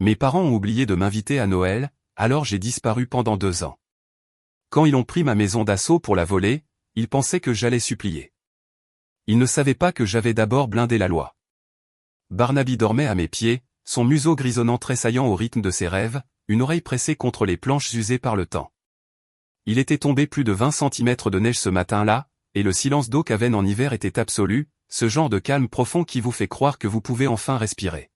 Mes parents ont oublié de m'inviter à Noël, alors j'ai disparu pendant 2 ans. Quand ils ont pris ma maison d'assaut pour la voler, ils pensaient que j'allais supplier. Ils ne savaient pas que j'avais d'abord blindé la loi. Barnaby dormait à mes pieds, son museau grisonnant tressaillant au rythme de ses rêves, une oreille pressée contre les planches usées par le temps. Il était tombé plus de 20 centimètres de neige ce matin-là, et le silence d'Oakhaven en hiver était absolu, ce genre de calme profond qui vous fait croire que vous pouvez enfin respirer.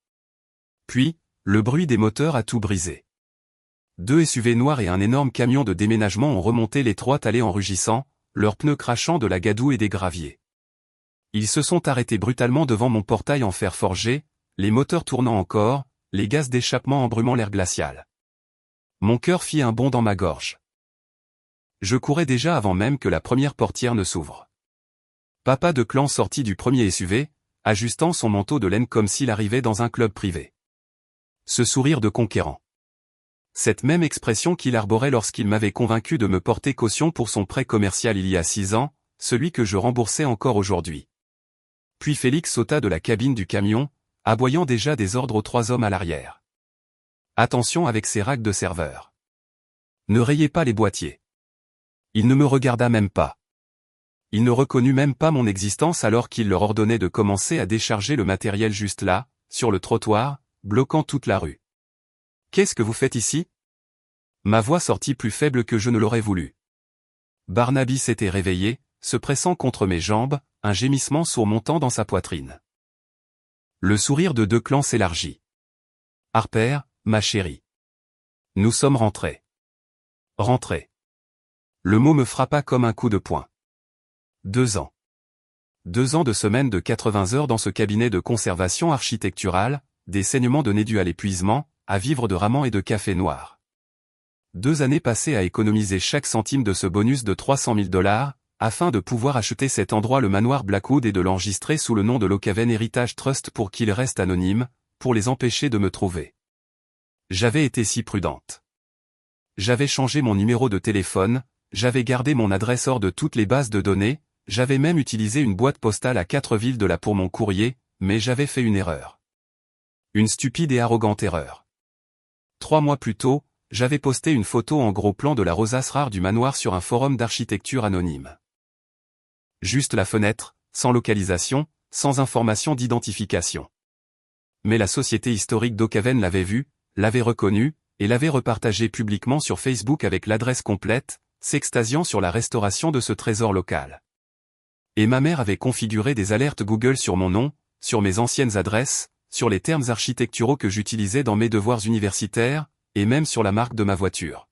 Puis, le bruit des moteurs a tout brisé. 2 SUV noirs et un énorme camion de déménagement ont remonté l'étroite allée en rugissant, leurs pneus crachant de la gadoue et des graviers. Ils se sont arrêtés brutalement devant mon portail en fer forgé, les moteurs tournant encore, les gaz d'échappement embrumant l'air glacial. Mon cœur fit un bond dans ma gorge. Je courais déjà avant même que la première portière ne s'ouvre. Papa de clan sortit du premier SUV, ajustant son manteau de laine comme s'il arrivait dans un club privé. Ce sourire de conquérant. Cette même expression qu'il arborait lorsqu'il m'avait convaincu de me porter caution pour son prêt commercial il y a 6 ans, celui que je remboursais encore aujourd'hui. Puis Félix sauta de la cabine du camion, aboyant déjà des ordres aux 3 hommes à l'arrière. Attention avec ces racks de serveurs. Ne rayez pas les boîtiers. Il ne me regarda même pas. Il ne reconnut même pas mon existence alors qu'il leur ordonnait de commencer à décharger le matériel juste là, sur le trottoir, bloquant toute la rue. « Qu'est-ce que vous faites ici ?» Ma voix sortit plus faible que je ne l'aurais voulu. Barnaby s'était réveillé, se pressant contre mes jambes, un gémissement sourd montant dans sa poitrine. Le sourire de Declan s'élargit. « Harper, ma chérie. Nous sommes rentrés. » Rentrés. Le mot me frappa comme un coup de poing. 2 ans. 2 ans de semaines de 80 heures dans ce cabinet de conservation architecturale, des saignements de nez dus à l'épuisement, à vivre de ramen et de café noir. 2 années passées à économiser chaque centime de ce bonus de 300 000 $, afin de pouvoir acheter cet endroit le manoir Blackwood et de l'enregistrer sous le nom de l'Oakhaven Heritage Trust pour qu'il reste anonyme, pour les empêcher de me trouver. J'avais été si prudente. J'avais changé mon numéro de téléphone, j'avais gardé mon adresse hors de toutes les bases de données, j'avais même utilisé une boîte postale à 4 villes de là pour mon courrier, mais j'avais fait une erreur. Une stupide et arrogante erreur. 3 mois plus tôt, j'avais posté une photo en gros plan de la rosace rare du manoir sur un forum d'architecture anonyme. Juste la fenêtre, sans localisation, sans information d'identification. Mais la société historique d'Oakhaven l'avait vu, l'avait reconnu, et l'avait repartagé publiquement sur Facebook avec l'adresse complète, s'extasiant sur la restauration de ce trésor local. Et ma mère avait configuré des alertes Google sur mon nom, sur mes anciennes adresses, sur les termes architecturaux que j'utilisais dans mes devoirs universitaires, et même sur la marque de ma voiture.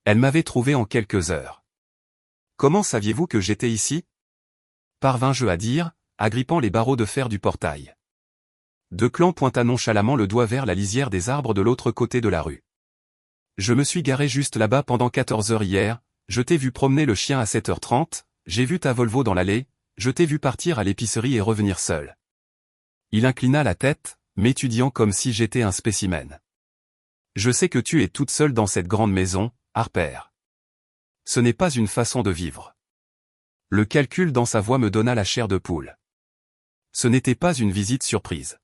Elle m'avait trouvé en quelques heures. « Comment saviez-vous que j'étais ici ?» parvins-je à dire, agrippant les barreaux de fer du portail. Declan pointa nonchalamment le doigt vers la lisière des arbres de l'autre côté de la rue. « Je me suis garé juste là-bas pendant 14 heures hier, je t'ai vu promener le chien à 7h30, j'ai vu ta Volvo dans l'allée, je t'ai vu partir à l'épicerie et revenir seul. » Il inclina la tête, m'étudiant comme si j'étais un spécimen. « Je sais que tu es toute seule dans cette grande maison, Harper. Ce n'est pas une façon de vivre. » Le calcul dans sa voix me donna la chair de poule. Ce n'était pas une visite surprise.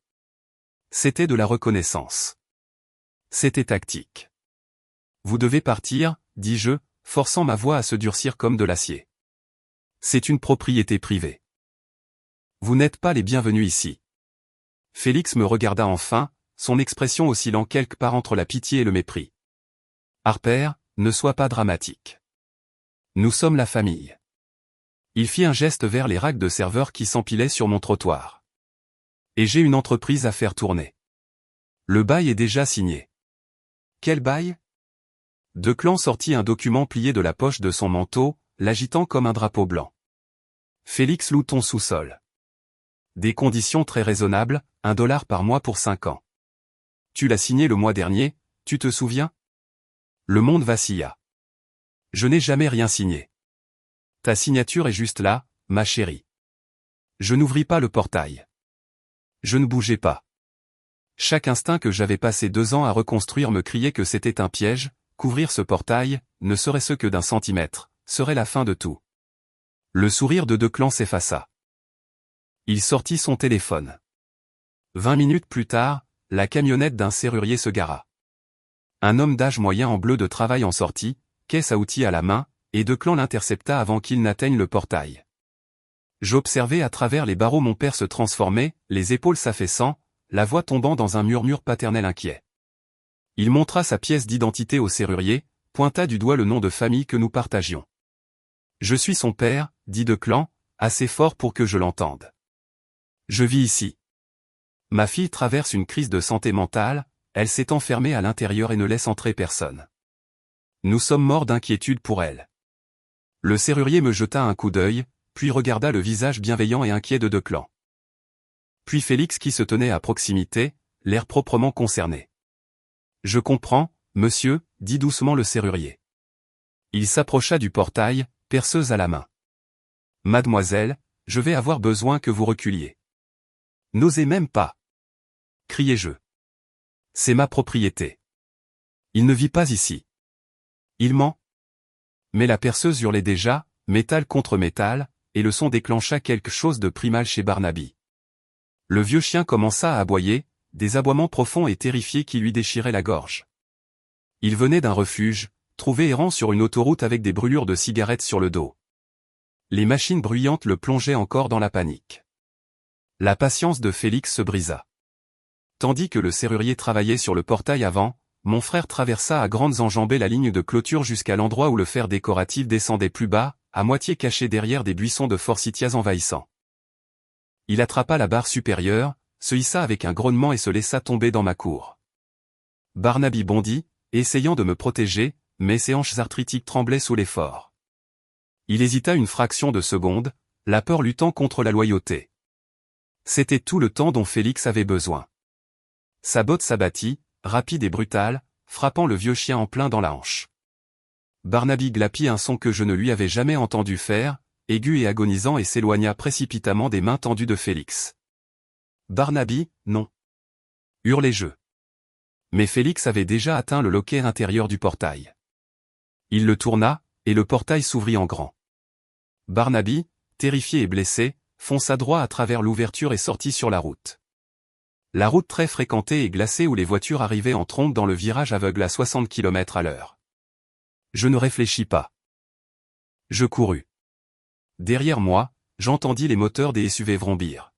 C'était de la reconnaissance. C'était tactique. « Vous devez partir, dis-je, forçant ma voix à se durcir comme de l'acier. C'est une propriété privée. Vous n'êtes pas les bienvenus ici. » Félix me regarda enfin, son expression oscillant quelque part entre la pitié et le mépris. « Harper, ne sois pas dramatique. Nous sommes la famille. » Il fit un geste vers les racks de serveurs qui s'empilaient sur mon trottoir. « Et j'ai une entreprise à faire tourner. Le bail est déjà signé. » « Quel bail ?» Declan sortit un document plié de la poche de son manteau, l'agitant comme un drapeau blanc. Félix loue ton sous-sol. Des conditions très raisonnables, $1 par mois pour 5 ans. Tu l'as signé le mois dernier, tu te souviens? Le monde vacilla. Je n'ai jamais rien signé. Ta signature est juste là, ma chérie. Je n'ouvris pas le portail. Je ne bougeais pas. Chaque instinct que j'avais passé 2 ans à reconstruire me criait que c'était un piège, qu'ouvrir ce portail, ne serait-ce que d'1 centimètre, serait la fin de tout. Le sourire de Declan s'effaça. Il sortit son téléphone. 20 minutes plus tard, la camionnette d'un serrurier se gara. Un homme d'âge moyen en bleu de travail en sortit, caisse à outils à la main, et Declan l'intercepta avant qu'il n'atteigne le portail. J'observais à travers les barreaux mon père se transformer, les épaules s'affaissant, la voix tombant dans un murmure paternel inquiet. Il montra sa pièce d'identité au serrurier, pointa du doigt le nom de famille que nous partagions. « Je suis son père », dit Declan, assez fort pour que je l'entende. « Je vis ici. Ma fille traverse une crise de santé mentale, elle s'est enfermée à l'intérieur et ne laisse entrer personne. Nous sommes morts d'inquiétude pour elle. » Le serrurier me jeta un coup d'œil, puis regarda le visage bienveillant et inquiet de Declan. Puis Félix qui se tenait à proximité, l'air proprement concerné. « Je comprends, monsieur, » dit doucement le serrurier. Il s'approcha du portail, perceuse à la main. « Mademoiselle, je vais avoir besoin que vous reculiez. »« N'osez même pas !» criai-je. « C'est ma propriété. Il ne vit pas ici. Il ment. » Mais la perceuse hurlait déjà, métal contre métal, et le son déclencha quelque chose de primal chez Barnaby. Le vieux chien commença à aboyer, des aboiements profonds et terrifiés qui lui déchiraient la gorge. Il venait d'un refuge, trouvé errant sur une autoroute avec des brûlures de cigarettes sur le dos. Les machines bruyantes le plongeaient encore dans la panique. La patience de Félix se brisa. Tandis que le serrurier travaillait sur le portail avant, mon frère traversa à grandes enjambées la ligne de clôture jusqu'à l'endroit où le fer décoratif descendait plus bas, à moitié caché derrière des buissons de forsythias envahissants. Il attrapa la barre supérieure, se hissa avec un grognement et se laissa tomber dans ma cour. Barnaby bondit, essayant de me protéger, mais ses hanches arthritiques tremblaient sous l'effort. Il hésita une fraction de seconde, la peur luttant contre la loyauté. C'était tout le temps dont Félix avait besoin. Sa botte s'abattit, rapide et brutale, frappant le vieux chien en plein dans la hanche. Barnaby glapit un son que je ne lui avais jamais entendu faire, aigu et agonisant et s'éloigna précipitamment des mains tendues de Félix. « Barnaby, non !» hurlai-je. Mais Félix avait déjà atteint le loquet intérieur du portail. Il le tourna, et le portail s'ouvrit en grand. Barnaby, terrifié et blessé, fonça droit à travers l'ouverture et sortit sur la route. La route très fréquentée et glacée où les voitures arrivaient en trombe dans le virage aveugle à 60 km/h. Je ne réfléchis pas. Je courus. Derrière moi, j'entendis les moteurs des SUV vrombir.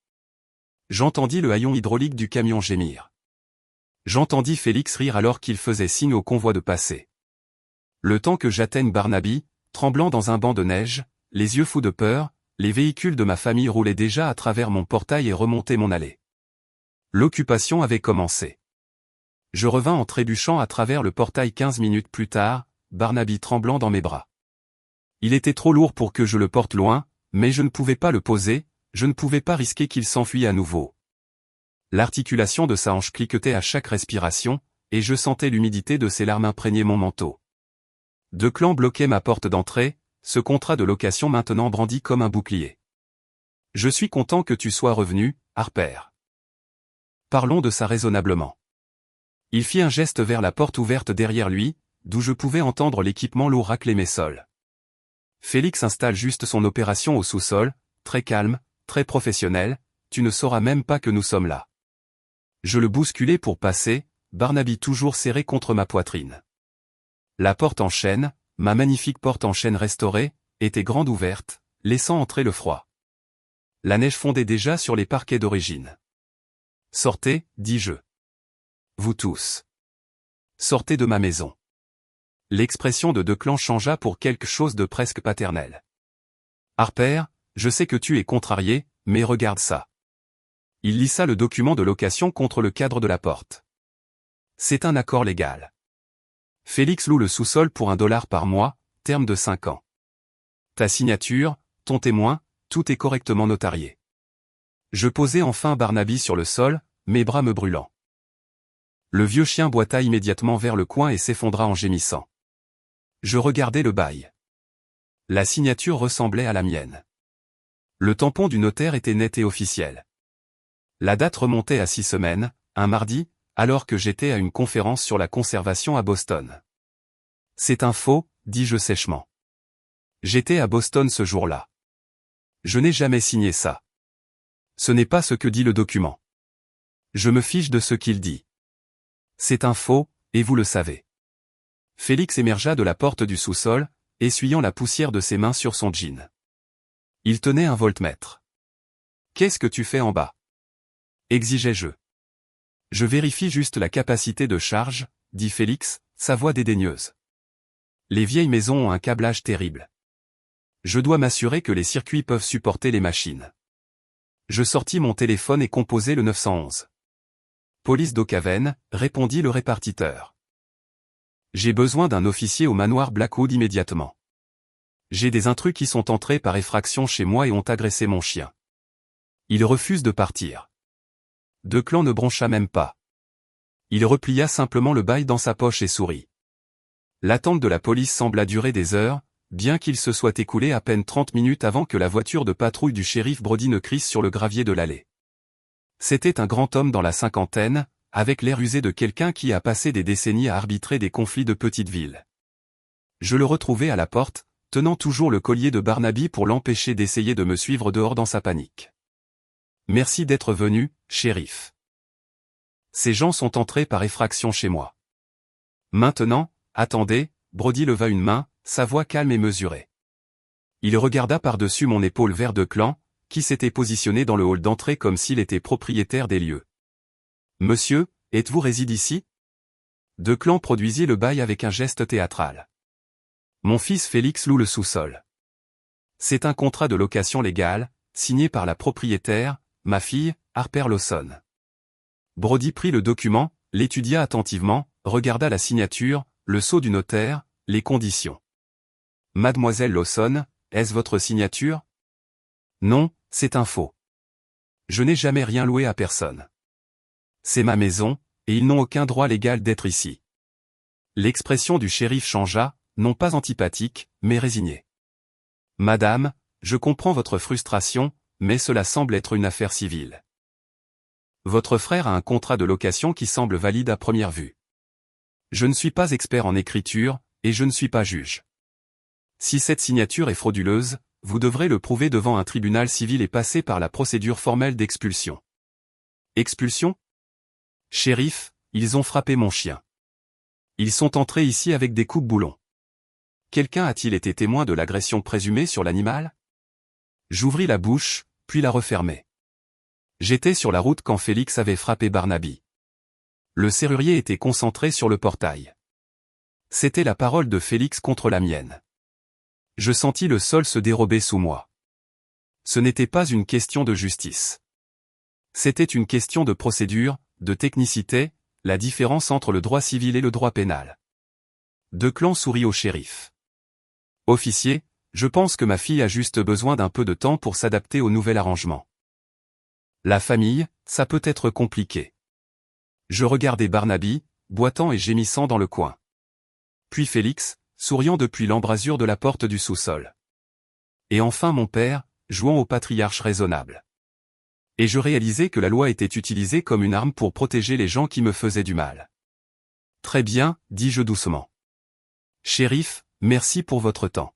J'entendis le haillon hydraulique du camion gémir. J'entendis Félix rire alors qu'il faisait signe au convoi de passer. Le temps que j'atteigne Barnaby, tremblant dans un banc de neige, les yeux fous de peur, les véhicules de ma famille roulaient déjà à travers mon portail et remontaient mon allée. L'occupation avait commencé. Je revins en trébuchant à travers le portail 15 minutes plus tard, Barnaby tremblant dans mes bras. Il était trop lourd pour que je le porte loin, mais je ne pouvais pas le poser, je ne pouvais pas risquer qu'il s'enfuit à nouveau. L'articulation de sa hanche cliquetait à chaque respiration, et je sentais l'humidité de ses larmes imprégner mon manteau. Declan bloquait ma porte d'entrée, ce contrat de location maintenant brandi comme un bouclier. « Je suis content que tu sois revenu, Harper. » Parlons de ça raisonnablement. Il fit un geste vers la porte ouverte derrière lui, d'où je pouvais entendre l'équipement lourd racler mes sols. Félix installe juste son opération au sous-sol, très calme, très professionnel, tu ne sauras même pas que nous sommes là. Je le bousculai pour passer, Barnaby toujours serré contre ma poitrine. La porte en chêne, ma magnifique porte en chêne restaurée, était grande ouverte, laissant entrer le froid. La neige fondait déjà sur les parquets d'origine. « Sortez, dis-je. Vous tous. Sortez de ma maison. » L'expression de Declan changea pour quelque chose de presque paternel. « Harper, je sais que tu es contrarié, mais regarde ça. » Il lissa le document de location contre le cadre de la porte. « C'est un accord légal. Félix loue le sous-sol pour $1 par mois, terme de 5 ans. Ta signature, ton témoin, tout est correctement notarié. » Je posai enfin Barnaby sur le sol, mes bras me brûlant. Le vieux chien boita immédiatement vers le coin et s'effondra en gémissant. Je regardai le bail. La signature ressemblait à la mienne. Le tampon du notaire était net et officiel. La date remontait à 6 semaines, un mardi, alors que j'étais à une conférence sur la conservation à Boston. C'est un faux, dis-je sèchement. J'étais à Boston ce jour-là. Je n'ai jamais signé ça. Ce n'est pas ce que dit le document. Je me fiche de ce qu'il dit. C'est un faux, et vous le savez. Félix émergea de la porte du sous-sol, essuyant la poussière de ses mains sur son jean. Il tenait un voltmètre. Qu'est-ce que tu fais en bas? Exigeai-je. Je vérifie juste la capacité de charge, dit Félix, sa voix dédaigneuse. Les vieilles maisons ont un câblage terrible. Je dois m'assurer que les circuits peuvent supporter les machines. Je sortis mon téléphone et composai le 911. Police d'Okaven, répondit le répartiteur. J'ai besoin d'un officier au manoir Blackwood immédiatement. J'ai des intrus qui sont entrés par effraction chez moi et ont agressé mon chien. Il refuse de partir. Declan ne broncha même pas. Il replia simplement le bail dans sa poche et sourit. L'attente de la police sembla durer des heures, bien qu'il se soit écoulé à peine 30 minutes avant que la voiture de patrouille du shérif Brody ne crisse sur le gravier de l'allée. C'était un grand homme dans la cinquantaine, avec l'air usé de quelqu'un qui a passé des décennies à arbitrer des conflits de petites villes. Je le retrouvai à la porte, tenant toujours le collier de Barnaby pour l'empêcher d'essayer de me suivre dehors dans sa panique. Merci d'être venu, shérif. Ces gens sont entrés par effraction chez moi. Maintenant, attendez, Brody leva une main, sa voix calme et mesurée. Il regarda par-dessus mon épaule vers Declan, qui s'était positionné dans le hall d'entrée comme s'il était propriétaire des lieux. Monsieur, êtes-vous réside ici? Declan produisit le bail avec un geste théâtral. Mon fils Félix loue le sous-sol. C'est un contrat de location légal, signé par la propriétaire, ma fille, Harper Lawson. Brody prit le document, l'étudia attentivement, regarda la signature, le sceau du notaire, les conditions. Mademoiselle Lawson, est-ce votre signature? Non, c'est un faux. Je n'ai jamais rien loué à personne. C'est ma maison, et ils n'ont aucun droit légal d'être ici. L'expression du shérif changea, non pas antipathique, mais résignée. Madame, je comprends votre frustration, mais cela semble être une affaire civile. Votre frère a un contrat de location qui semble valide à première vue. Je ne suis pas expert en écriture, et je ne suis pas juge. Si cette signature est frauduleuse, vous devrez le prouver devant un tribunal civil et passer par la procédure formelle d'expulsion. Expulsion? Shérif, ils ont frappé mon chien. Ils sont entrés ici avec des coupe-boulons. Quelqu'un a-t-il été témoin de l'agression présumée sur l'animal? J'ouvris la bouche, puis la refermai. J'étais sur la route quand Félix avait frappé Barnaby. Le serrurier était concentré sur le portail. C'était la parole de Félix contre la mienne. Je sentis le sol se dérober sous moi. Ce n'était pas une question de justice. C'était une question de procédure, de technicité, la différence entre le droit civil et le droit pénal. Declan sourit au shérif. Officier, je pense que ma fille a juste besoin d'un peu de temps pour s'adapter au nouvel arrangement. La famille, ça peut être compliqué. Je regardai Barnaby, boitant et gémissant dans le coin. Puis Félix, souriant depuis l'embrasure de la porte du sous-sol. Et enfin mon père, jouant au patriarche raisonnable. Et je réalisai que la loi était utilisée comme une arme pour protéger les gens qui me faisaient du mal. Très bien, dis-je doucement. Shérif, merci pour votre temps.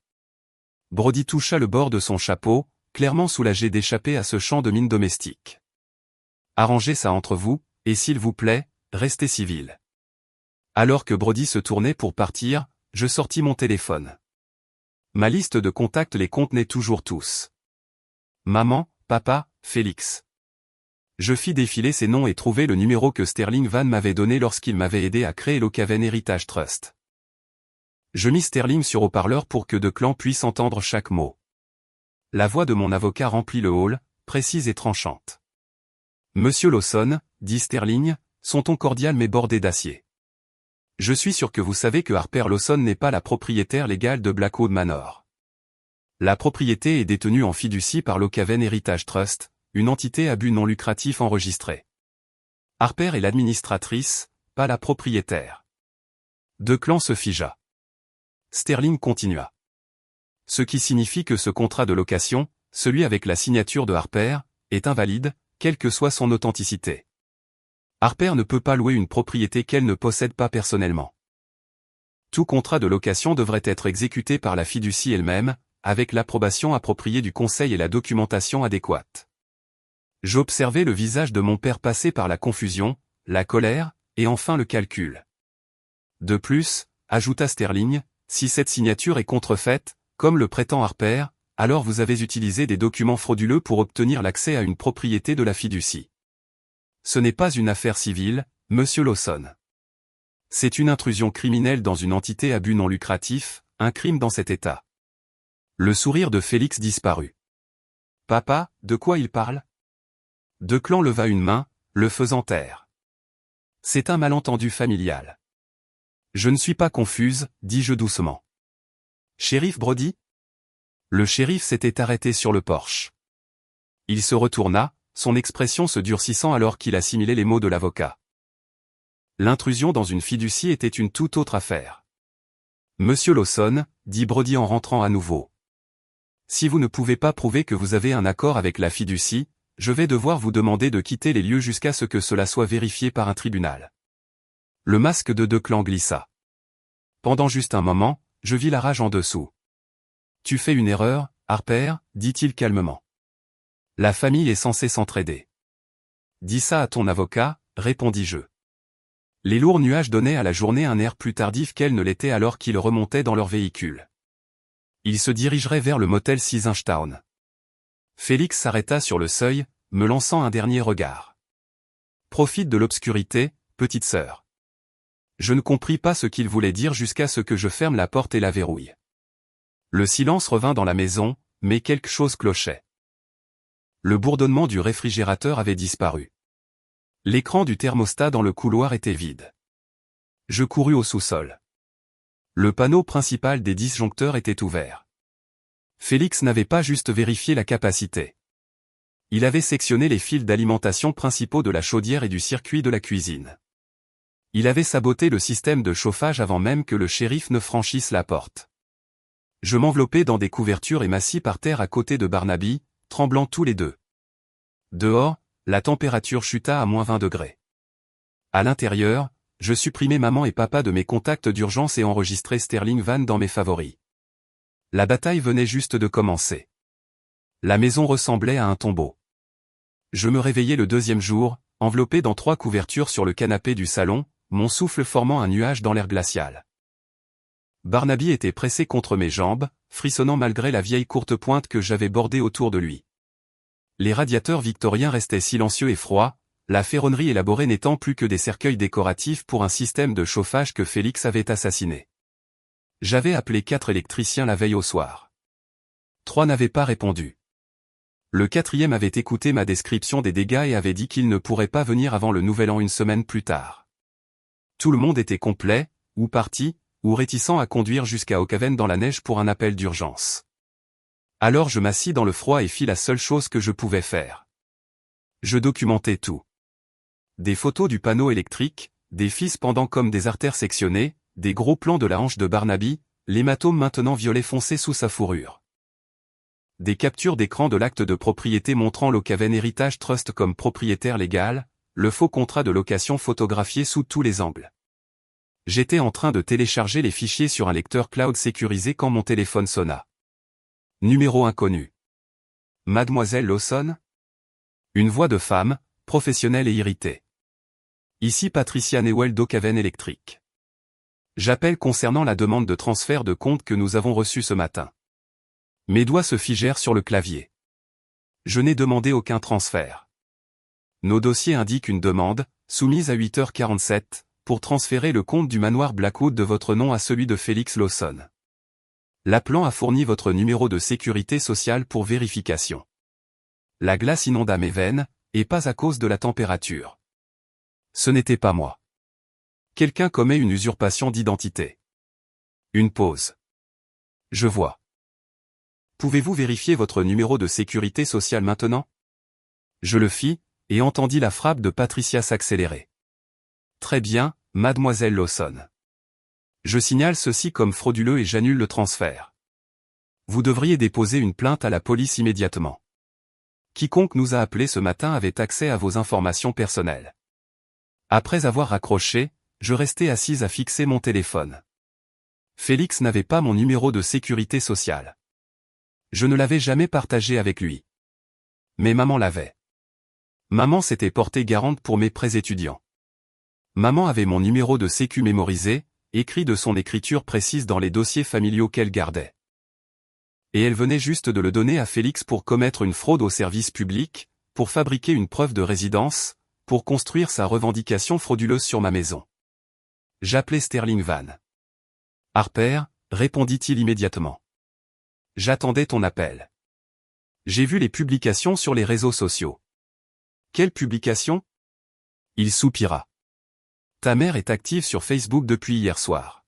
Brody toucha le bord de son chapeau, clairement soulagé d'échapper à ce champ de mine domestique. Arrangez ça entre vous, et s'il vous plaît, restez civil. Alors que Brody se tournait pour partir, je sortis mon téléphone. Ma liste de contacts les contenait toujours tous. Maman, papa, Félix. Je fis défiler ces noms et trouvai le numéro que Sterling Van m'avait donné lorsqu'il m'avait aidé à créer l'Okaven Heritage Trust. Je mis Sterling sur haut-parleur pour que Declan puisse entendre chaque mot. La voix de mon avocat remplit le hall, précise et tranchante. Monsieur Lawson, dit Sterling, son ton cordial mais bordé d'acier. Je suis sûr que vous savez que Harper Lawson n'est pas la propriétaire légale de Blackwood Manor. La propriété est détenue en fiducie par l'Okaven Heritage Trust, une entité à but non lucratif enregistrée. Harper est l'administratrice, pas la propriétaire. Declan se figea. Sterling continua. Ce qui signifie que ce contrat de location, celui avec la signature de Harper, est invalide, quelle que soit son authenticité. Harper ne peut pas louer une propriété qu'elle ne possède pas personnellement. Tout contrat de location devrait être exécuté par la fiducie elle-même, avec l'approbation appropriée du conseil et la documentation adéquate. J'observai le visage de mon père passer par la confusion, la colère, et enfin le calcul. De plus, ajouta Sterling, si cette signature est contrefaite, comme le prétend Harper, alors vous avez utilisé des documents frauduleux pour obtenir l'accès à une propriété de la fiducie. Ce n'est pas une affaire civile, monsieur Lawson. C'est une intrusion criminelle dans une entité à but non lucratif, un crime dans cet état. Le sourire de Félix disparut. Papa, de quoi il parle? Declan leva une main, le faisant taire. C'est un malentendu familial. Je ne suis pas confuse, dis-je doucement. Shérif Brody? Le shérif s'était arrêté sur le porche. Il se retourna, son expression se durcissant alors qu'il assimilait les mots de l'avocat. L'intrusion dans une fiducie était une toute autre affaire. Monsieur Lawson, dit Brody en rentrant à nouveau. Si vous ne pouvez pas prouver que vous avez un accord avec la fiducie, je vais devoir vous demander de quitter les lieux jusqu'à ce que cela soit vérifié par un tribunal. Le masque de Declan glissa. Pendant juste un moment, je vis la rage en dessous. Tu fais une erreur, Harper, dit-il calmement. La famille est censée s'entraider. Dis ça à ton avocat, répondis-je. Les lourds nuages donnaient à la journée un air plus tardif qu'elle ne l'était alors qu'ils remontaient dans leur véhicule. Ils se dirigeraient vers le motel Inchtown. Félix s'arrêta sur le seuil, me lançant un dernier regard. Profite de l'obscurité, petite sœur. Je ne compris pas ce qu'il voulait dire jusqu'à ce que je ferme la porte et la verrouille. Le silence revint dans la maison, mais quelque chose clochait. Le bourdonnement du réfrigérateur avait disparu. L'écran du thermostat dans le couloir était vide. Je courus au sous-sol. Le panneau principal des disjoncteurs était ouvert. Félix n'avait pas juste vérifié la capacité. Il avait sectionné les fils d'alimentation principaux de la chaudière et du circuit de la cuisine. Il avait saboté le système de chauffage avant même que le shérif ne franchisse la porte. Je m'enveloppais dans des couvertures et m'assis par terre à côté de Barnaby, tremblant tous les deux. Dehors, la température chuta à -20 degrés. À l'intérieur, je supprimais maman et papa de mes contacts d'urgence et enregistrais Sterling Van dans mes favoris. La bataille venait juste de commencer. La maison ressemblait à un tombeau. Je me réveillai le deuxième jour, enveloppé dans 3 couvertures sur le canapé du salon, mon souffle formant un nuage dans l'air glacial. Barnaby était pressé contre mes jambes, frissonnant malgré la vieille courte pointe que j'avais bordée autour de lui. Les radiateurs victoriens restaient silencieux et froids, la ferronnerie élaborée n'étant plus que des cercueils décoratifs pour un système de chauffage que Félix avait assassiné. J'avais appelé 4 électriciens la veille au soir. 3 n'avaient pas répondu. Le 4e avait écouté ma description des dégâts et avait dit qu'il ne pourrait pas venir avant le nouvel an une semaine plus tard. Tout le monde était complet, ou parti, ou réticent à conduire jusqu'à Oakhaven dans la neige pour un appel d'urgence. Alors je m'assis dans le froid et fis la seule chose que je pouvais faire. Je documentais tout. Des photos du panneau électrique, des fils pendant comme des artères sectionnées, des gros plans de la hanche de Barnaby, l'hématome maintenant violet foncé sous sa fourrure. Des captures d'écran de l'acte de propriété montrant l'Oakhaven Heritage Trust comme propriétaire légal, le faux contrat de location photographié sous tous les angles. J'étais en train de télécharger les fichiers sur un lecteur cloud sécurisé quand mon téléphone sonna. Numéro inconnu. Mademoiselle Lawson? Une voix de femme, professionnelle et irritée. Ici Patricia Newell d'Oakhaven Electric. J'appelle concernant la demande de transfert de compte que nous avons reçue ce matin. Mes doigts se figèrent sur le clavier. Je n'ai demandé aucun transfert. Nos dossiers indiquent une demande, soumise à 8h47, pour transférer le compte du manoir Blackwood de votre nom à celui de Félix Lawson. L'appelant a fourni votre numéro de sécurité sociale pour vérification. La glace inonda mes veines, et pas à cause de la température. Ce n'était pas moi. Quelqu'un commet une usurpation d'identité. Une pause. Je vois. Pouvez-vous vérifier votre numéro de sécurité sociale maintenant? Je le fis, et entendis la frappe de Patricia s'accélérer. Très bien, mademoiselle Lawson. Je signale ceci comme frauduleux et j'annule le transfert. Vous devriez déposer une plainte à la police immédiatement. Quiconque nous a appelés ce matin avait accès à vos informations personnelles. Après avoir raccroché, je restais assise à fixer mon téléphone. Félix n'avait pas mon numéro de sécurité sociale. Je ne l'avais jamais partagé avec lui. Mais maman l'avait. Maman s'était portée garante pour mes prêts étudiants. Maman avait mon numéro de sécu mémorisé, écrit de son écriture précise dans les dossiers familiaux qu'elle gardait. Et elle venait juste de le donner à Félix pour commettre une fraude au service public, pour fabriquer une preuve de résidence, pour construire sa revendication frauduleuse sur ma maison. J'appelais Sterling Van. Harper, répondit-il immédiatement. J'attendais ton appel. J'ai vu les publications sur les réseaux sociaux. Quelle publication? Il soupira. Ta mère est active sur Facebook depuis hier soir.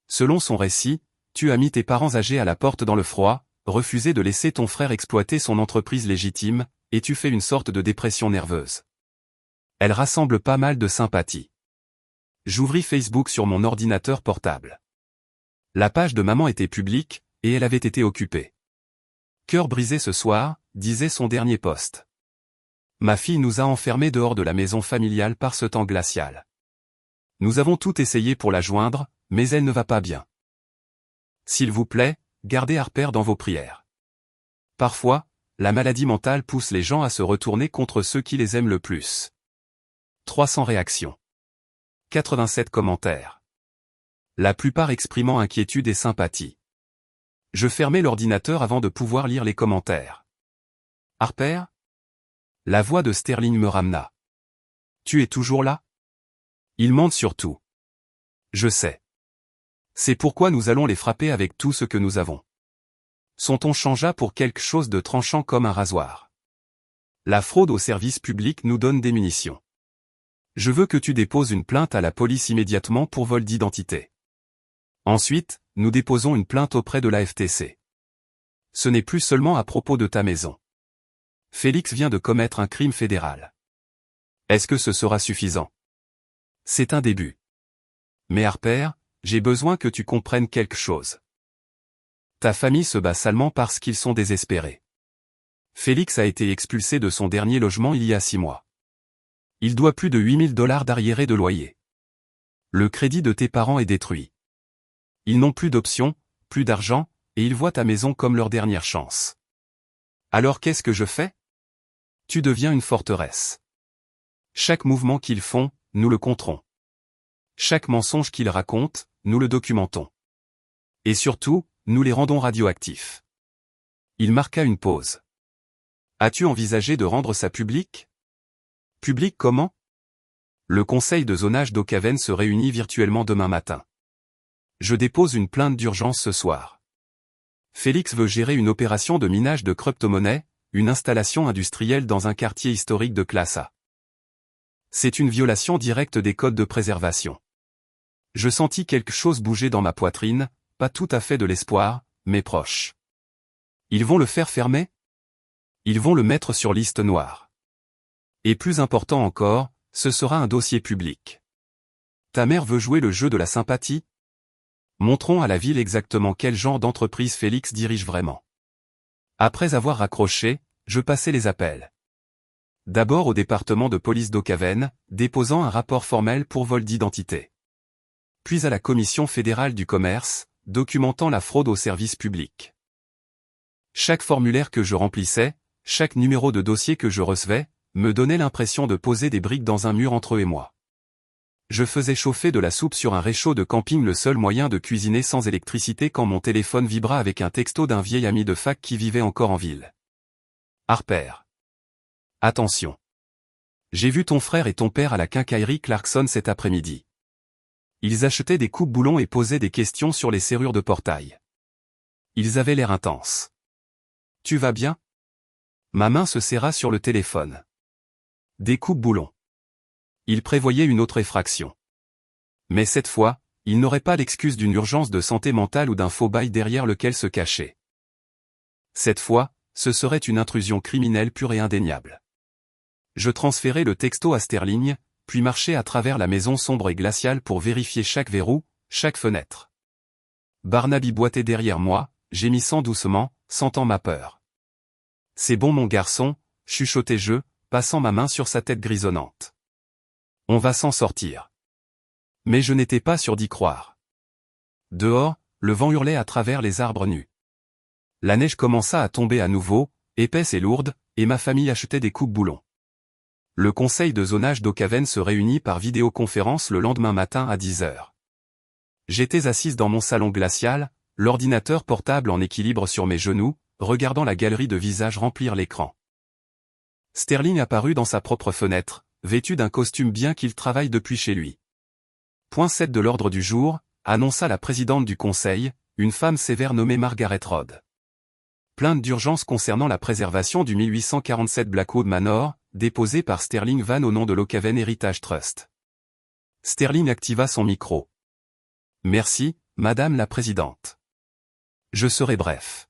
Selon son récit, tu as mis tes parents âgés à la porte dans le froid, refusé de laisser ton frère exploiter son entreprise légitime, et tu fais une sorte de dépression nerveuse. Elle rassemble pas mal de sympathie. J'ouvris Facebook sur mon ordinateur portable. La page de maman était publique, et elle avait été occupée. Cœur brisé ce soir, disait son dernier post. Ma fille nous a enfermés dehors de la maison familiale par ce temps glacial. Nous avons tout essayé pour la joindre, mais elle ne va pas bien. S'il vous plaît, gardez Harper dans vos prières. Parfois, la maladie mentale pousse les gens à se retourner contre ceux qui les aiment le plus. 300 réactions. 87 commentaires. La plupart exprimant inquiétude et sympathie. Je fermai l'ordinateur avant de pouvoir lire les commentaires. Harper? La voix de Sterling me ramena. Tu es toujours là? Il mente surtout. Je sais. C'est pourquoi nous allons les frapper avec tout ce que nous avons. Son ton changea pour quelque chose de tranchant comme un rasoir. La fraude au service public nous donne des munitions. Je veux que tu déposes une plainte à la police immédiatement pour vol d'identité. Ensuite, nous déposons une plainte auprès de la FTC. Ce n'est plus seulement à propos de ta maison. Félix vient de commettre un crime fédéral. Est-ce que ce sera suffisant? C'est un début. Mais Harper, j'ai besoin que tu comprennes quelque chose. Ta famille se bat salement parce qu'ils sont désespérés. Félix a été expulsé de son dernier logement il y a 6 mois. Il doit plus de $8 000 d'arriérés de loyer. Le crédit de tes parents est détruit. Ils n'ont plus d'options, plus d'argent, et ils voient ta maison comme leur dernière chance. Alors qu'est-ce que je fais? Tu deviens une forteresse. Chaque mouvement qu'ils font, nous le compterons. Chaque mensonge qu'ils racontent, nous le documentons. Et surtout, nous les rendons radioactifs. Il marqua une pause. As-tu envisagé de rendre ça public? Public comment? Le conseil de zonage d'Okaven se réunit virtuellement demain matin. Je dépose une plainte d'urgence ce soir. Félix veut gérer une opération de minage de crypto-monnaie, une installation industrielle dans un quartier historique de classe A. C'est une violation directe des codes de préservation. Je sentis quelque chose bouger dans ma poitrine, pas tout à fait de l'espoir, mais proche. Ils vont le faire fermer? Ils vont le mettre sur liste noire. Et plus important encore, ce sera un dossier public. Ta mère veut jouer le jeu de la sympathie? Montrons à la ville exactement quel genre d'entreprise Félix dirige vraiment. Après avoir raccroché, je passai les appels. D'abord au département de police d'Okaven, déposant un rapport formel pour vol d'identité. Puis à la Commission fédérale du commerce, documentant la fraude au service public. Chaque formulaire que je remplissais, chaque numéro de dossier que je recevais, me donnait l'impression de poser des briques dans un mur entre eux et moi. Je faisais chauffer de la soupe sur un réchaud de camping, le seul moyen de cuisiner sans électricité, quand mon téléphone vibra avec un texto d'un vieil ami de fac qui vivait encore en ville. Harper. Attention. J'ai vu ton frère et ton père à la quincaillerie Clarkson cet après-midi. Ils achetaient des coupes-boulons et posaient des questions sur les serrures de portail. Ils avaient l'air intenses. Tu vas bien? Ma main se serra sur le téléphone. Des coupes-boulons. Il prévoyait une autre effraction. Mais cette fois, il n'aurait pas l'excuse d'une urgence de santé mentale ou d'un faux bail derrière lequel se cacher. Cette fois, ce serait une intrusion criminelle pure et indéniable. Je transférai le texto à Sterling, puis marchai à travers la maison sombre et glaciale pour vérifier chaque verrou, chaque fenêtre. Barnaby boitait derrière moi, gémissant doucement, sentant ma peur. C'est bon mon garçon, chuchotai-je, passant ma main sur sa tête grisonnante. On va s'en sortir. Mais je n'étais pas sûr d'y croire. Dehors, le vent hurlait à travers les arbres nus. La neige commença à tomber à nouveau, épaisse et lourde, et ma famille achetait des coupes-boulons. Le conseil de zonage d'Okaven se réunit par vidéoconférence le lendemain matin à 10 heures. J'étais assise dans mon salon glacial, l'ordinateur portable en équilibre sur mes genoux, regardant la galerie de visages remplir l'écran. Sterling apparut dans sa propre fenêtre, vêtu d'un costume bien qu'il travaille depuis chez lui. Point 7 de l'ordre du jour, annonça la présidente du conseil, une femme sévère nommée Margaret Rodd. Plainte d'urgence concernant la préservation du 1847 Blackwood Manor, déposée par Sterling Van au nom de l'Okaven Heritage Trust. Sterling activa son micro. Merci, Madame la Présidente. Je serai bref.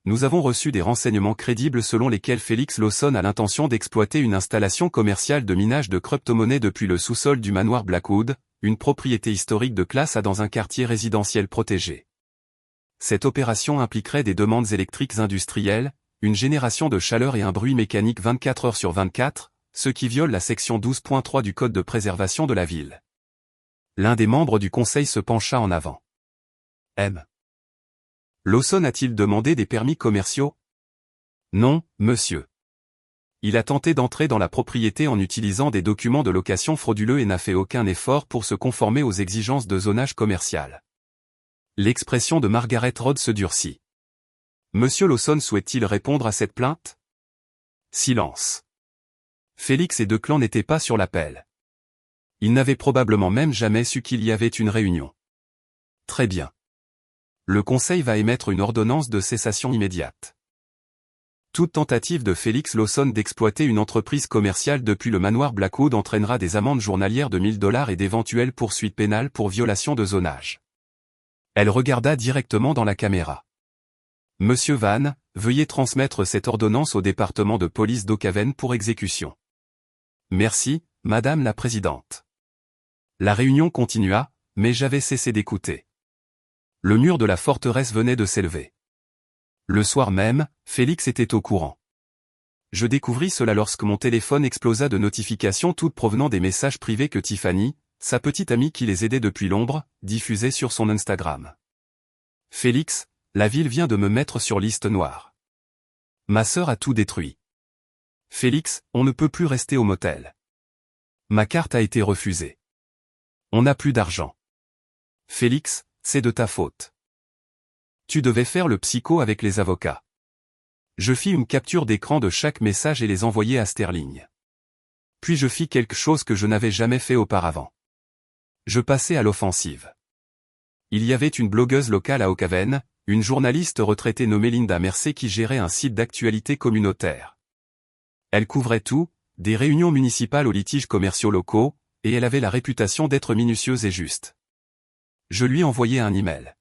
Nous avons reçu des renseignements crédibles selon lesquels Felix Lawson a l'intention d'exploiter une installation commerciale de minage de crypto-monnaies depuis le sous-sol du manoir Blackwood, une propriété historique de classe A dans un quartier résidentiel protégé. Cette opération impliquerait des demandes électriques industrielles, une génération de chaleur et un bruit mécanique 24 heures sur 24, ce qui viole la section 12.3 du Code de préservation de la ville. L'un des membres du conseil se pencha en avant. M. Lawson a-t-il demandé des permis commerciaux? Non, monsieur. Il a tenté d'entrer dans la propriété en utilisant des documents de location frauduleux et n'a fait aucun effort pour se conformer aux exigences de zonage commercial. L'expression de Margaret Rodd se durcit. Monsieur Lawson souhaite-t-il répondre à cette plainte? Silence. Félix et Declan n'étaient pas sur l'appel. Ils n'avaient probablement même jamais su qu'il y avait une réunion. Très bien. Le conseil va émettre une ordonnance de cessation immédiate. Toute tentative de Felix Lawson d'exploiter une entreprise commerciale depuis le manoir Blackwood entraînera des amendes journalières de $1000 et d'éventuelles poursuites pénales pour violation de zonage. Elle regarda directement dans la caméra. Monsieur Van, veuillez transmettre cette ordonnance au département de police d'Okaven pour exécution. Merci, Madame la Présidente. La réunion continua, mais j'avais cessé d'écouter. Le mur de la forteresse venait de s'élever. Le soir même, Félix était au courant. Je découvris cela lorsque mon téléphone explosa de notifications toutes provenant des messages privés que Tiffany, sa petite amie qui les aidait depuis l'ombre, diffusait sur son Instagram. Félix, la ville vient de me mettre sur liste noire. Ma sœur a tout détruit. Félix, on ne peut plus rester au motel. Ma carte a été refusée. On n'a plus d'argent. Félix, c'est de ta faute. Tu devais faire le psycho avec les avocats. Je fis une capture d'écran de chaque message et les envoyai à Sterling. Puis je fis quelque chose que je n'avais jamais fait auparavant. Je passai à l'offensive. Il y avait une blogueuse locale à Okaven, une journaliste retraitée nommée Linda Mercer qui gérait un site d'actualité communautaire. Elle couvrait tout, des réunions municipales aux litiges commerciaux locaux, et elle avait la réputation d'être minutieuse et juste. Je lui envoyai un email.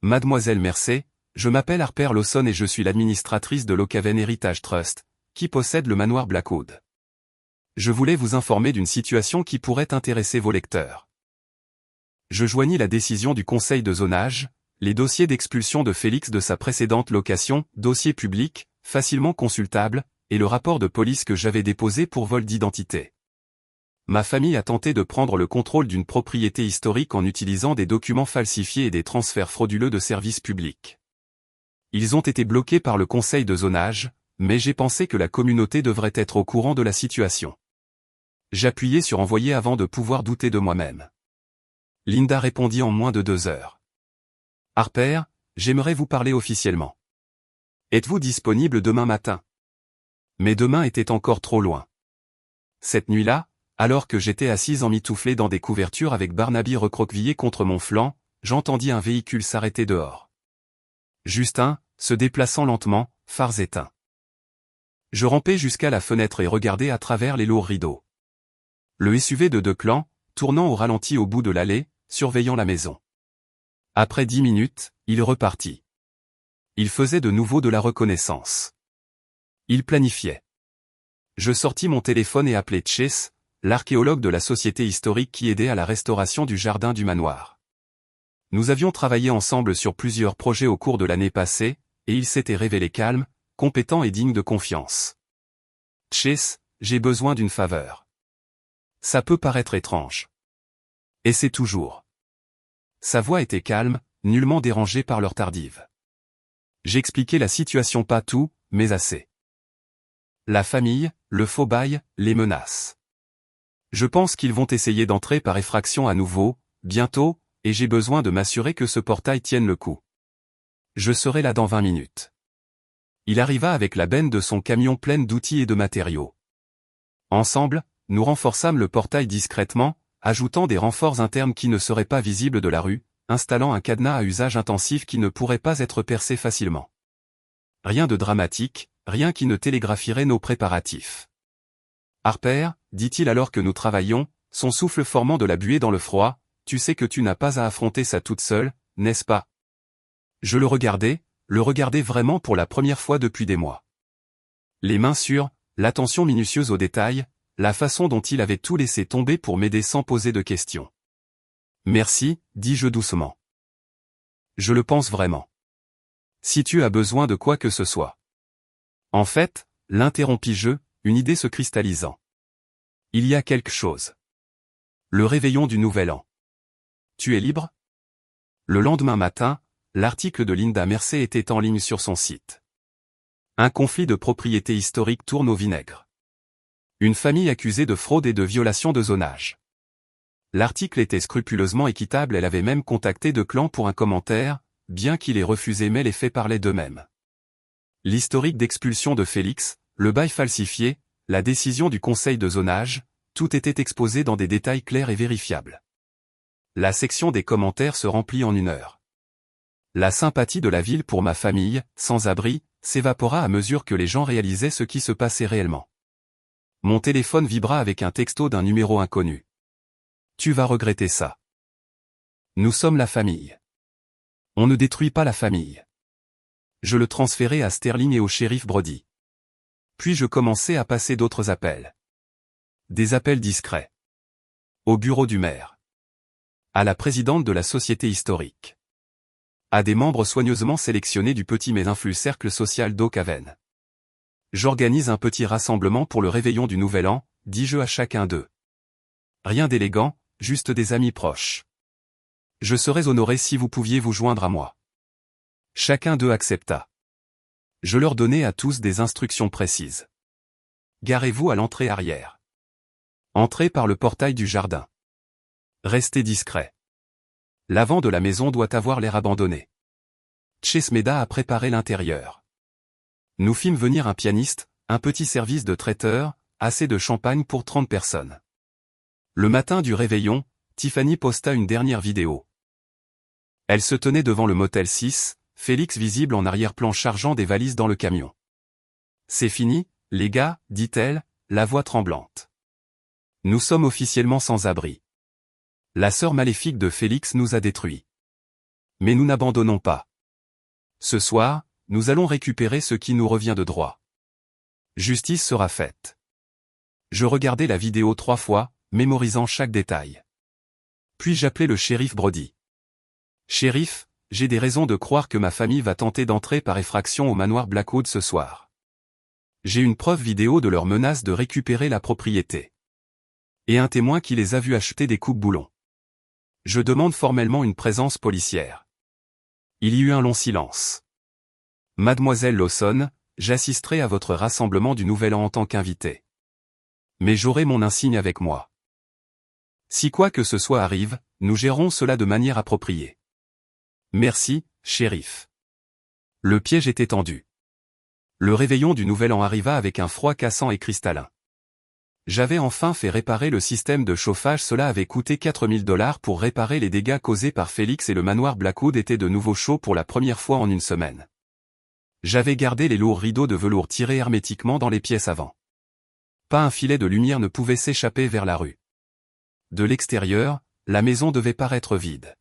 Mademoiselle Mercer, je m'appelle Harper Lawson et je suis l'administratrice de l'Okaven Heritage Trust, qui possède le manoir Blackwood. Je voulais vous informer d'une situation qui pourrait intéresser vos lecteurs. Je joignis la décision du conseil de zonage, les dossiers d'expulsion de Félix de sa précédente location, dossier public, facilement consultable, et le rapport de police que j'avais déposé pour vol d'identité. Ma famille a tenté de prendre le contrôle d'une propriété historique en utilisant des documents falsifiés et des transferts frauduleux de services publics. Ils ont été bloqués par le conseil de zonage, mais j'ai pensé que la communauté devrait être au courant de la situation. J'appuyai sur envoyer avant de pouvoir douter de moi-même. Linda répondit en moins de 2 heures. Harper, j'aimerais vous parler officiellement. Êtes-vous disponible demain matin? Mais demain était encore trop loin. Cette nuit-là, alors que j'étais assise emmitouflée dans des couvertures avec Barnaby recroquevillé contre mon flanc, j'entendis un véhicule s'arrêter dehors. Justin, se déplaçant lentement, phares éteints. Je rampai jusqu'à la fenêtre et regardai à travers les lourds rideaux. Le SUV de Declan, tournant au ralenti au bout de l'allée, surveillant la maison. Après 10 minutes, il repartit. Il faisait de nouveau de la reconnaissance. Il planifiait. Je sortis mon téléphone et appelai Chase, l'archéologue de la société historique qui aidait à la restauration du jardin du manoir. Nous avions travaillé ensemble sur plusieurs projets au cours de l'année passée, et il s'était révélé calme, compétent et digne de confiance. Chase, j'ai besoin d'une faveur. Ça peut paraître étrange. Et c'est toujours. Sa voix était calme, nullement dérangée par l'heure tardive. J'expliquai la situation pas tout, mais assez. La famille, le faux bail, les menaces. Je pense qu'ils vont essayer d'entrer par effraction à nouveau, bientôt, et j'ai besoin de m'assurer que ce portail tienne le coup. Je serai là dans 20 minutes. Il arriva avec la benne de son camion pleine d'outils et de matériaux. Ensemble, nous renforçâmes le portail discrètement, ajoutant des renforts internes qui ne seraient pas visibles de la rue, installant un cadenas à usage intensif qui ne pourrait pas être percé facilement. Rien de dramatique, rien qui ne télégraphierait nos préparatifs. Harper, dit-il alors que nous travaillions, son souffle formant de la buée dans le froid, tu sais que tu n'as pas à affronter ça toute seule, n'est-ce pas? Je le regardais vraiment pour la première fois depuis des mois. Les mains sûres, l'attention minutieuse aux détails, la façon dont il avait tout laissé tomber pour m'aider sans poser de questions. Merci, dis-je doucement. Je le pense vraiment. Si tu as besoin de quoi que ce soit. En fait, l'interrompis-je, une idée se cristallisant. Il y a quelque chose. Le réveillon du Nouvel An. Tu es libre? Le lendemain matin, l'article de Linda Mercer était en ligne sur son site. Un conflit de propriété historique tourne au vinaigre. Une famille accusée de fraude et de violation de zonage. L'article était scrupuleusement équitable, elle avait même contacté de Clan pour un commentaire, bien qu'il ait refusé mais les faits parlaient d'eux-mêmes. L'historique d'expulsion de Félix, le bail falsifié, la décision du conseil de zonage, tout était exposé dans des détails clairs et vérifiables. La section des commentaires se remplit en 1 heure. La sympathie de la ville pour ma famille, sans abri, s'évapora à mesure que les gens réalisaient ce qui se passait réellement. Mon téléphone vibra avec un texto d'un numéro inconnu. Tu vas regretter ça. Nous sommes la famille. On ne détruit pas la famille. Je le transférai à Sterling et au shérif Brody. Puis je commençai à passer d'autres appels. Des appels discrets. Au bureau du maire. À la présidente de la société historique. À des membres soigneusement sélectionnés du petit mais influx cercle social d'Oak Haven. J'organise un petit rassemblement pour le réveillon du Nouvel An, dis-je à chacun d'eux. Rien d'élégant, juste des amis proches. Je serais honoré si vous pouviez vous joindre à moi. Chacun d'eux accepta. Je leur donnai à tous des instructions précises. Garez-vous à l'entrée arrière. Entrez par le portail du jardin. Restez discret. L'avant de la maison doit avoir l'air abandonné. Chesmeda a préparé l'intérieur. Nous fîmes venir un pianiste, un petit service de traiteur, assez de champagne pour 30 personnes. Le matin du réveillon, Tiffany posta une dernière vidéo. Elle se tenait devant le motel 6, Félix visible en arrière-plan chargeant des valises dans le camion. C'est fini, les gars, dit-elle, la voix tremblante. Nous sommes officiellement sans abri. La sœur maléfique de Félix nous a détruits. Mais nous n'abandonnons pas. Ce soir, nous allons récupérer ce qui nous revient de droit. Justice sera faite. Je regardai la vidéo 3 fois, mémorisant chaque détail. Puis j'appelai le shérif Brody. Shérif, j'ai des raisons de croire que ma famille va tenter d'entrer par effraction au manoir Blackwood ce soir. J'ai une preuve vidéo de leur menace de récupérer la propriété. Et un témoin qui les a vus acheter des coupe-boulons. Je demande formellement une présence policière. Il y eut un long silence. Mademoiselle Lawson, j'assisterai à votre rassemblement du Nouvel An en tant qu'invité. Mais j'aurai mon insigne avec moi. Si quoi que ce soit arrive, nous gérerons cela de manière appropriée. Merci, shérif. Le piège était tendu. Le réveillon du Nouvel An arriva avec un froid cassant et cristallin. J'avais enfin fait réparer le système de chauffage, cela avait coûté $4000 pour réparer les dégâts causés par Félix et le manoir Blackwood était de nouveau chaud pour la première fois en 1 semaine. J'avais gardé les lourds rideaux de velours tirés hermétiquement dans les pièces avant. Pas un filet de lumière ne pouvait s'échapper vers la rue. De l'extérieur, la maison devait paraître vide.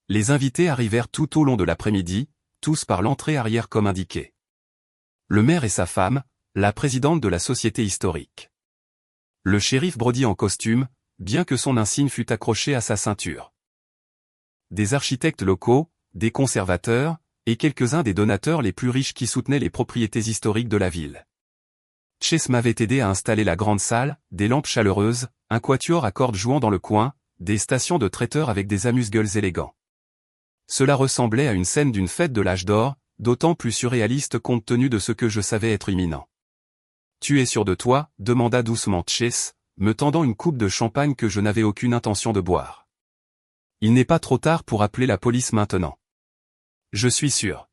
Les invités arrivèrent tout au long de l'après-midi, tous par l'entrée arrière comme indiqué. Le maire et sa femme, la présidente de la société historique. Le shérif Brody en costume, bien que son insigne fût accroché à sa ceinture. Des architectes locaux, des conservateurs, et quelques-uns des donateurs les plus riches qui soutenaient les propriétés historiques de la ville. Chase m'avait aidé à installer la grande salle, des lampes chaleureuses, un quatuor à cordes jouant dans le coin, des stations de traiteurs avec des amuse-gueules élégants. Cela ressemblait à une scène d'une fête de l'âge d'or, d'autant plus surréaliste compte tenu de ce que je savais être imminent. Tu es sûr de toi, demanda doucement Chase, me tendant une coupe de champagne que je n'avais aucune intention de boire. Il n'est pas trop tard pour appeler la police maintenant. Je suis sûr.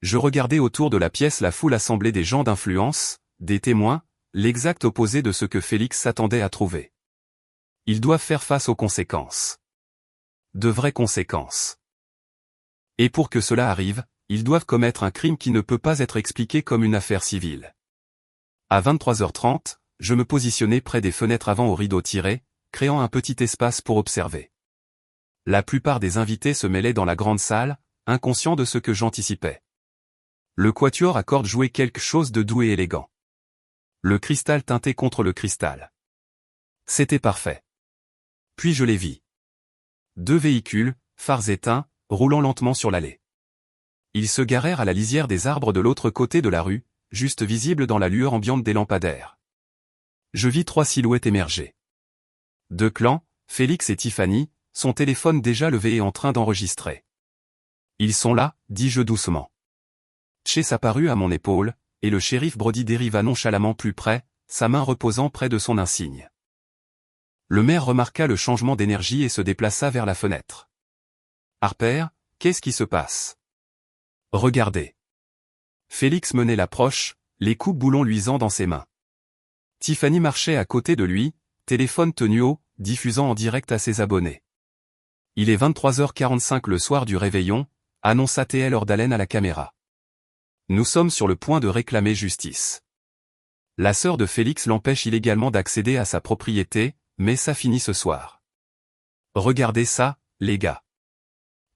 Je regardais autour de la pièce la foule assemblée des gens d'influence, des témoins, l'exact opposé de ce que Félix s'attendait à trouver. Ils doivent faire face aux conséquences. De vraies conséquences. Et pour que cela arrive, ils doivent commettre un crime qui ne peut pas être expliqué comme une affaire civile. À 23h30, je me positionnais près des fenêtres avant au rideau tiré, créant un petit espace pour observer. La plupart des invités se mêlaient dans la grande salle, inconscients de ce que j'anticipais. Le quatuor à cordes jouait quelque chose de doux et élégant. Le cristal teinté contre le cristal. C'était parfait. Puis je les vis. 2 véhicules, phares éteints, roulant lentement sur l'allée. Ils se garèrent à la lisière des arbres de l'autre côté de la rue, juste visibles dans la lueur ambiante des lampadaires. Je vis 3 silhouettes émerger. 2 clans, Félix et Tiffany, son téléphone déjà levé et en train d'enregistrer. Ils sont là, dis-je doucement. Chase apparut à mon épaule, et le shérif Brody dériva nonchalamment plus près, sa main reposant près de son insigne. Le maire remarqua le changement d'énergie et se déplaça vers la fenêtre. Harper, qu'est-ce qui se passe? Regardez. Félix menait l'approche, les coups boulons luisant dans ses mains. Tiffany marchait à côté de lui, téléphone tenu haut, diffusant en direct à ses abonnés. Il est 23h45 le soir du réveillon, annonça T.L. Ordalen à la caméra. Nous sommes sur le point de réclamer justice. La sœur de Félix l'empêche illégalement d'accéder à sa propriété, mais ça finit ce soir. Regardez ça, les gars.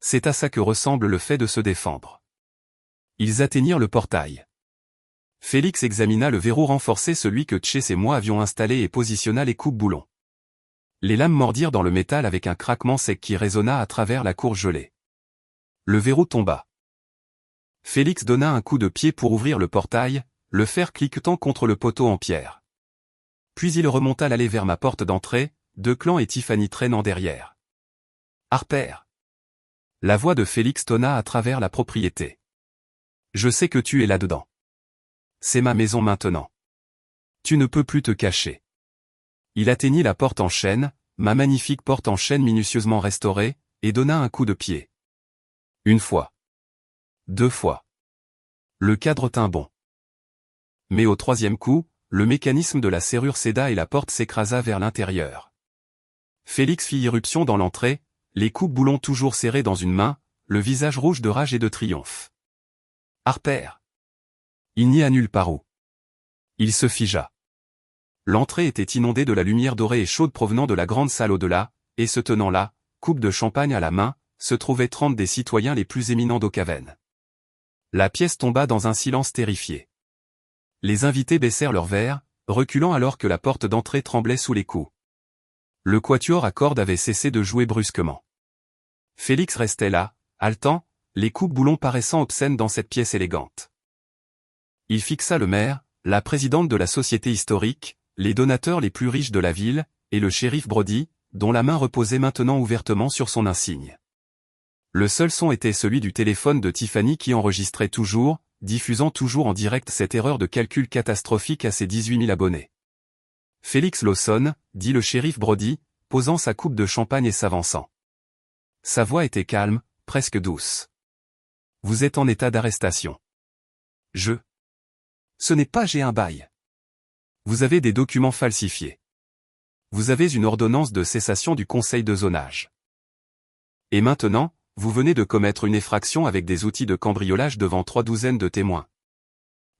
C'est à ça que ressemble le fait de se défendre. Ils atteignirent le portail. Félix examina le verrou renforcé, celui que Chase et moi avions installé, et positionna les coupe-boulons. Les lames mordirent dans le métal avec un craquement sec qui résonna à travers la cour gelée. Le verrou tomba. Félix donna un coup de pied pour ouvrir le portail, le fer cliquetant contre le poteau en pierre. Puis il remonta l'allée vers ma porte d'entrée, 2 clans et Tiffany traînant derrière. Harper. La voix de Félix tonna à travers la propriété. Je sais que tu es là-dedans. C'est ma maison maintenant. Tu ne peux plus te cacher. Il atteignit la porte en chêne, ma magnifique porte en chêne minutieusement restaurée, et donna un coup de pied. 1 fois. 2 fois. Le cadre tint bon. Mais au 3e coup, le mécanisme de la serrure céda et la porte s'écrasa vers l'intérieur. Félix fit irruption dans l'entrée, les coupe-boulons toujours serrés dans une main, le visage rouge de rage et de triomphe. Harper. Il n'y a nulle part où. Il se figea. L'entrée était inondée de la lumière dorée et chaude provenant de la grande salle au-delà, et se tenant là, coupe de champagne à la main, se trouvaient 30 des citoyens les plus éminents d'Okaven. La pièce tomba dans un silence terrifié. Les invités baissèrent leurs verres, reculant alors que la porte d'entrée tremblait sous les coups. Le quatuor à cordes avait cessé de jouer brusquement. Félix restait là, haletant, les coupe-boulons paraissant obscènes dans cette pièce élégante. Il fixa le maire, la présidente de la société historique, les donateurs les plus riches de la ville, et le shérif Brody, dont la main reposait maintenant ouvertement sur son insigne. Le seul son était celui du téléphone de Tiffany qui enregistrait toujours, diffusant toujours en direct cette erreur de calcul catastrophique à ses 18 000 abonnés. Félix Lawson, dit le shérif Brody, posant sa coupe de champagne et s'avançant. Sa voix était calme, presque douce. Vous êtes en état d'arrestation. Ce n'est pas j'ai un bail. Vous avez des documents falsifiés. Vous avez une ordonnance de cessation du conseil de zonage. Et maintenant, vous venez de commettre une effraction avec des outils de cambriolage devant 3 douzaines de témoins.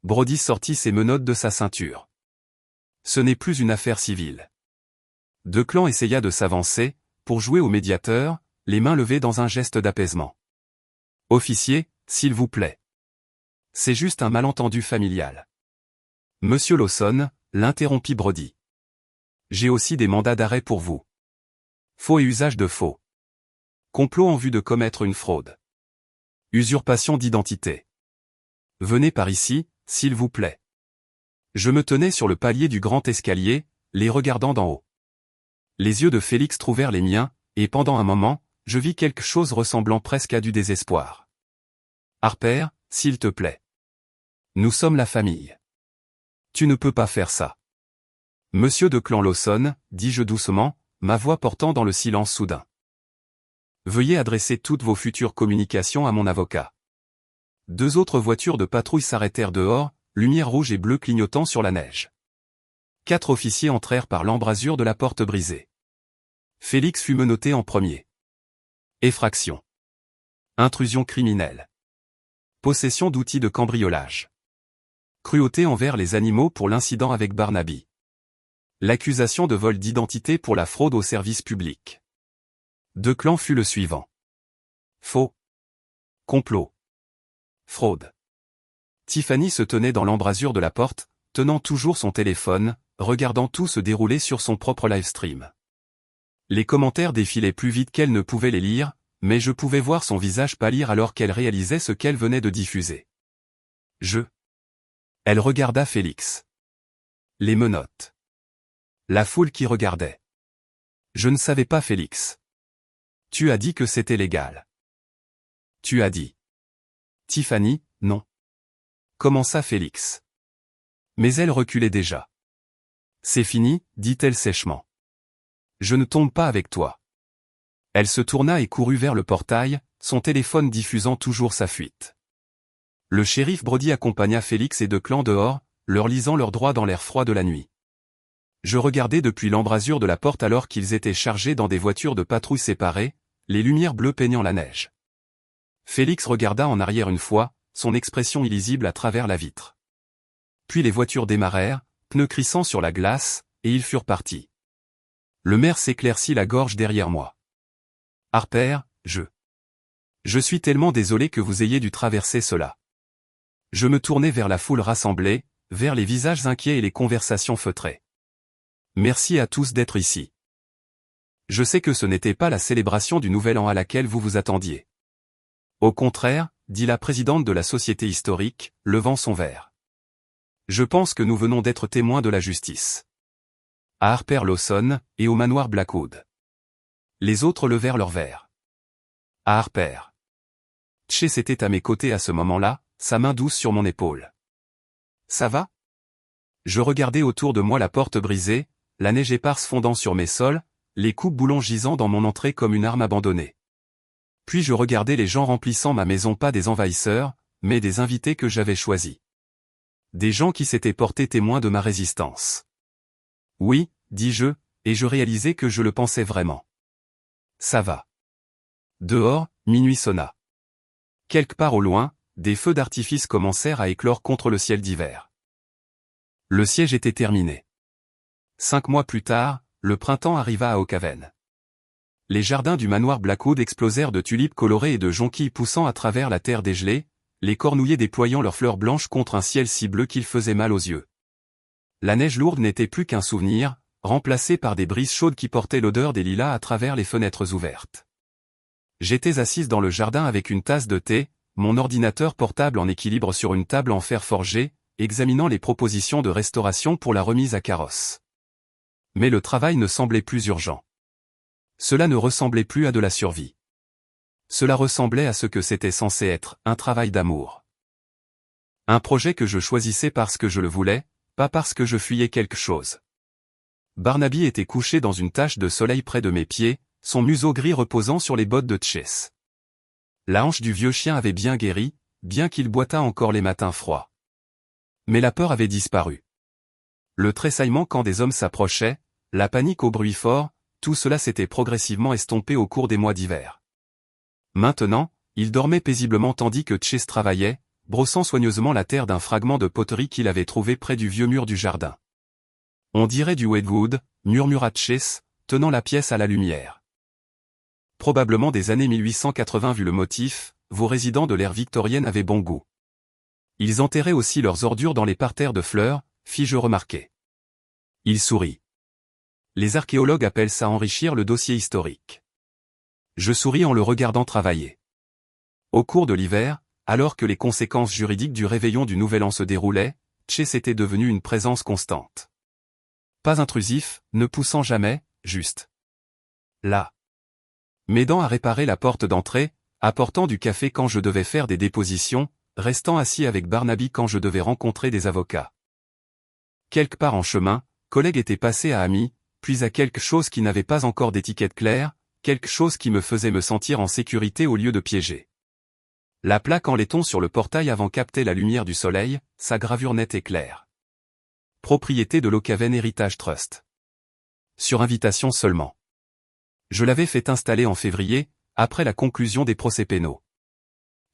Brody sortit ses menottes de sa ceinture. Ce n'est plus une affaire civile. 2 clans essaya de s'avancer, pour jouer au médiateur, les mains levées dans un geste d'apaisement. Officier, s'il vous plaît. C'est juste un malentendu familial. Monsieur Lawson, l'interrompit Brody. J'ai aussi des mandats d'arrêt pour vous. Faux et usage de faux. Complot en vue de commettre une fraude. Usurpation d'identité. Venez par ici, s'il vous plaît. Je me tenais sur le palier du grand escalier, les regardant d'en haut. Les yeux de Félix trouvèrent les miens, et pendant un moment, je vis quelque chose ressemblant presque à du désespoir. Harper, s'il te plaît. Nous sommes la famille. Tu ne peux pas faire ça. Monsieur de Clan-Lawson, dis-je doucement, ma voix portant dans le silence soudain. Veuillez adresser toutes vos futures communications à mon avocat. 2 autres voitures de patrouille s'arrêtèrent dehors, lumière rouge et bleue clignotant sur la neige. 4 officiers entrèrent par l'embrasure de la porte brisée. Félix fut menotté en premier. Effraction. Intrusion criminelle. Possession d'outils de cambriolage. Cruauté envers les animaux pour l'incident avec Barnaby. L'accusation de vol d'identité pour la fraude au service public. De Clan fut le suivant. Faux. Complot. Fraude. Tiffany se tenait dans l'embrasure de la porte, tenant toujours son téléphone, regardant tout se dérouler sur son propre livestream. Les commentaires défilaient plus vite qu'elle ne pouvait les lire, mais je pouvais voir son visage pâlir alors qu'elle réalisait ce qu'elle venait de diffuser. Elle regarda Félix. Les menottes. La foule qui regardait. Je ne savais pas Félix. Tu as dit que c'était légal. Tu as dit. Tiffany, non. Commença Félix. Mais elle reculait déjà. C'est fini, dit-elle sèchement. Je ne tombe pas avec toi. Elle se tourna et courut vers le portail, son téléphone diffusant toujours sa fuite. Le shérif Brody accompagna Félix et De Clan dehors, leur lisant leurs droits dans l'air froid de la nuit. Je regardais depuis l'embrasure de la porte alors qu'ils étaient chargés dans des voitures de patrouille séparées, les lumières bleues peignant la neige. Félix regarda en arrière une fois, son expression illisible à travers la vitre. Puis les voitures démarrèrent, pneus crissant sur la glace, et ils furent partis. Le maire s'éclaircit la gorge derrière moi. Harper, je suis tellement désolé que vous ayez dû traverser cela. Je me tournai vers la foule rassemblée, vers les visages inquiets et les conversations feutrées. Merci à tous d'être ici. Je sais que ce n'était pas la célébration du Nouvel An à laquelle vous vous attendiez. Au contraire, dit la présidente de la Société historique, levant son verre. Je pense que nous venons d'être témoins de la justice. À Harper Lawson, et au manoir Blackwood. Les autres levèrent leurs verres. À Harper. Chase était à mes côtés à ce moment-là, sa main douce sur mon épaule. Ça va? Je regardais autour de moi la porte brisée, la neige éparse fondant sur mes sols, les coupes-boulons gisant dans mon entrée comme une arme abandonnée. Puis je regardais les gens remplissant ma maison, pas des envahisseurs, mais des invités que j'avais choisis. Des gens qui s'étaient portés témoins de ma résistance. Oui, dis-je, et je réalisais que je le pensais vraiment. Ça va. Dehors, minuit sonna. Quelque part au loin, des feux d'artifice commencèrent à éclore contre le ciel d'hiver. Le siège était terminé. 5 mois plus tard, le printemps arriva à Oakhaven. Les jardins du manoir Blackwood explosèrent de tulipes colorées et de jonquilles poussant à travers la terre dégelée, les cornouillers déployant leurs fleurs blanches contre un ciel si bleu qu'il faisait mal aux yeux. La neige lourde n'était plus qu'un souvenir, remplacé par des brises chaudes qui portaient l'odeur des lilas à travers les fenêtres ouvertes. J'étais assise dans le jardin avec une tasse de thé, mon ordinateur portable en équilibre sur une table en fer forgé, examinant les propositions de restauration pour la remise à carrosse. Mais le travail ne semblait plus urgent. Cela ne ressemblait plus à de la survie. Cela ressemblait à ce que c'était censé être, un travail d'amour. Un projet que je choisissais parce que je le voulais, pas parce que je fuyais quelque chose. Barnaby était couché dans une tache de soleil près de mes pieds, son museau gris reposant sur les bottes de Chase. La hanche du vieux chien avait bien guéri, bien qu'il boitât encore les matins froids. Mais la peur avait disparu. Le tressaillement quand des hommes s'approchaient, la panique au bruit fort, tout cela s'était progressivement estompé au cours des mois d'hiver. Maintenant, il dormait paisiblement tandis que Chase travaillait, brossant soigneusement la terre d'un fragment de poterie qu'il avait trouvé près du vieux mur du jardin. On dirait du Wedgwood, murmura Chase, tenant la pièce à la lumière. Probablement des années 1880 vu le motif, vos résidents de l'ère victorienne avaient bon goût. Ils enterraient aussi leurs ordures dans les parterres de fleurs, fis-je remarquer. Il sourit. Les archéologues appellent ça enrichir le dossier historique. Je souris en le regardant travailler. Au cours de l'hiver, alors que les conséquences juridiques du réveillon du Nouvel An se déroulaient, Chase était devenu une présence constante. Pas intrusif, ne poussant jamais, juste. Là. M'aidant à réparer la porte d'entrée, apportant du café quand je devais faire des dépositions, restant assis avec Barnaby quand je devais rencontrer des avocats. quelque part en chemin, collègue était passé à ami, puis à quelque chose qui n'avait pas encore d'étiquette claire, quelque chose qui me faisait me sentir en sécurité au lieu de piéger. La plaque en laiton sur le portail avant captait la lumière du soleil, sa gravure nette et claire. Propriété de l'Okaven Heritage Trust. Sur invitation seulement. Je l'avais fait installer en février, après la conclusion des procès pénaux.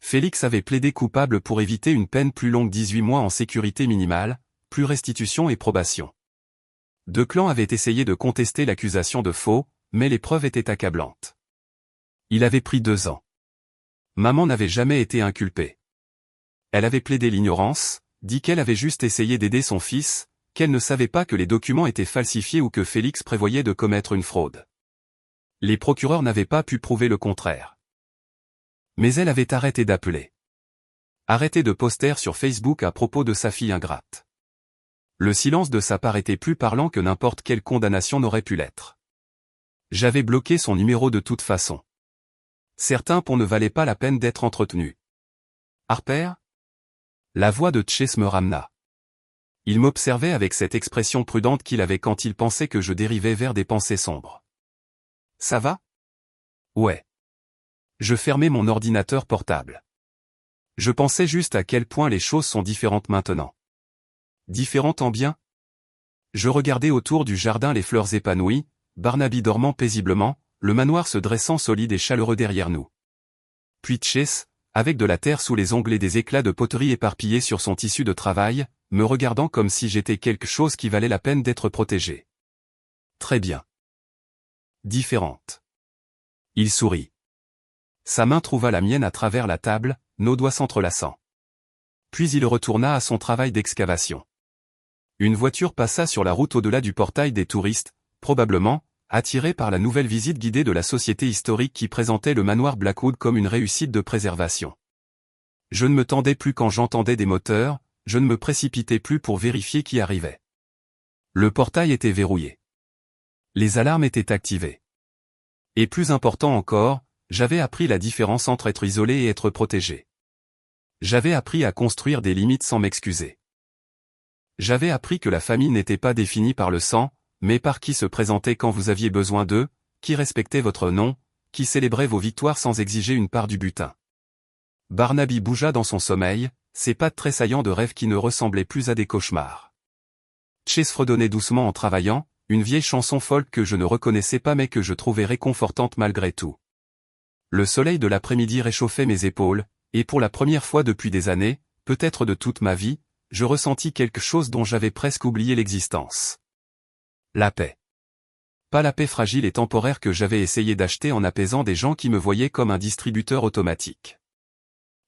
Félix avait plaidé coupable pour éviter une peine plus longue 18 mois en sécurité minimale, plus restitution et probation. Deux clans avaient essayé de contester l'accusation de faux, mais les preuves étaient accablantes. Il avait pris 2 ans. Maman n'avait jamais été inculpée. Elle avait plaidé l'ignorance, dit qu'elle avait juste essayé d'aider son fils, qu'elle ne savait pas que les documents étaient falsifiés ou que Félix prévoyait de commettre une fraude. Les procureurs n'avaient pas pu prouver le contraire. Mais elle avait arrêté d'appeler. Arrêté de poster sur Facebook à propos de sa fille ingrate. Le silence de sa part était plus parlant que n'importe quelle condamnation n'aurait pu l'être. J'avais bloqué son numéro de toute façon. Certains ponts ne valaient pas la peine d'être entretenus. Harper ? La voix de Chase me ramena. Il m'observait avec cette expression prudente qu'il avait quand il pensait que je dérivais vers des pensées sombres. Ça va ? Ouais. Je fermais mon ordinateur portable. Je pensais juste à quel point les choses sont différentes maintenant. Différentes en bien ? Je regardais autour du jardin les fleurs épanouies, Barnaby dormant paisiblement, le manoir se dressant solide et chaleureux derrière nous. Puis Chase, avec de la terre sous les ongles et des éclats de poterie éparpillés sur son tissu de travail, me regardant comme si j'étais quelque chose qui valait la peine d'être protégé. Très bien. Différente. Il sourit. Sa main trouva la mienne à travers la table, nos doigts s'entrelaçant. Puis il retourna à son travail d'excavation. Une voiture passa sur la route au-delà du portail des touristes, probablement, attiré par la nouvelle visite guidée de la société historique qui présentait le manoir Blackwood comme une réussite de préservation. Je ne me tendais plus quand j'entendais des moteurs, je ne me précipitais plus pour vérifier qui arrivait. Le portail était verrouillé. Les alarmes étaient activées. Et plus important encore, j'avais appris la différence entre être isolé et être protégé. J'avais appris à construire des limites sans m'excuser. J'avais appris que la famille n'était pas définie par le sang, mais par qui se présentait quand vous aviez besoin d'eux, qui respectait votre nom, qui célébrait vos victoires sans exiger une part du butin. Barnaby bougea dans son sommeil, ses pattes tressaillant de rêves qui ne ressemblaient plus à des cauchemars. Chase fredonnait doucement en travaillant, une vieille chanson folk que je ne reconnaissais pas mais que je trouvais réconfortante malgré tout. Le soleil de l'après-midi réchauffait mes épaules, et pour la première fois depuis des années, peut-être de toute ma vie, je ressentis quelque chose dont j'avais presque oublié l'existence. La paix. Pas la paix fragile et temporaire que j'avais essayé d'acheter en apaisant des gens qui me voyaient comme un distributeur automatique.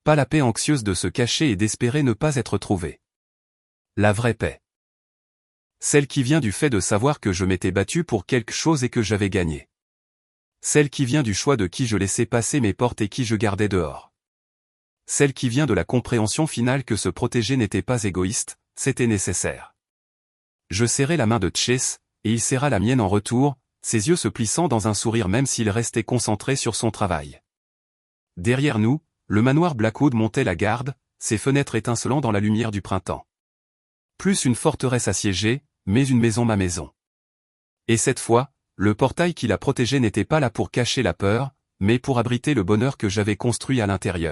Pas la paix anxieuse de se cacher et d'espérer ne pas être trouvé. La vraie paix. Celle qui vient du fait de savoir que je m'étais battu pour quelque chose et que j'avais gagné. Celle qui vient du choix de qui je laissais passer mes portes et qui je gardais dehors. Celle qui vient de la compréhension finale que se protéger n'était pas égoïste, c'était nécessaire. Je serrai la main de Chase, et il serra la mienne en retour, ses yeux se plissant dans un sourire même s'il restait concentré sur son travail. Derrière nous, le manoir Blackwood montait la garde, ses fenêtres étincelant dans la lumière du printemps. Plus une forteresse assiégée, mais une maison ma maison. Et cette fois, le portail qui la protégeait n'était pas là pour cacher la peur, mais pour abriter le bonheur que j'avais construit à l'intérieur.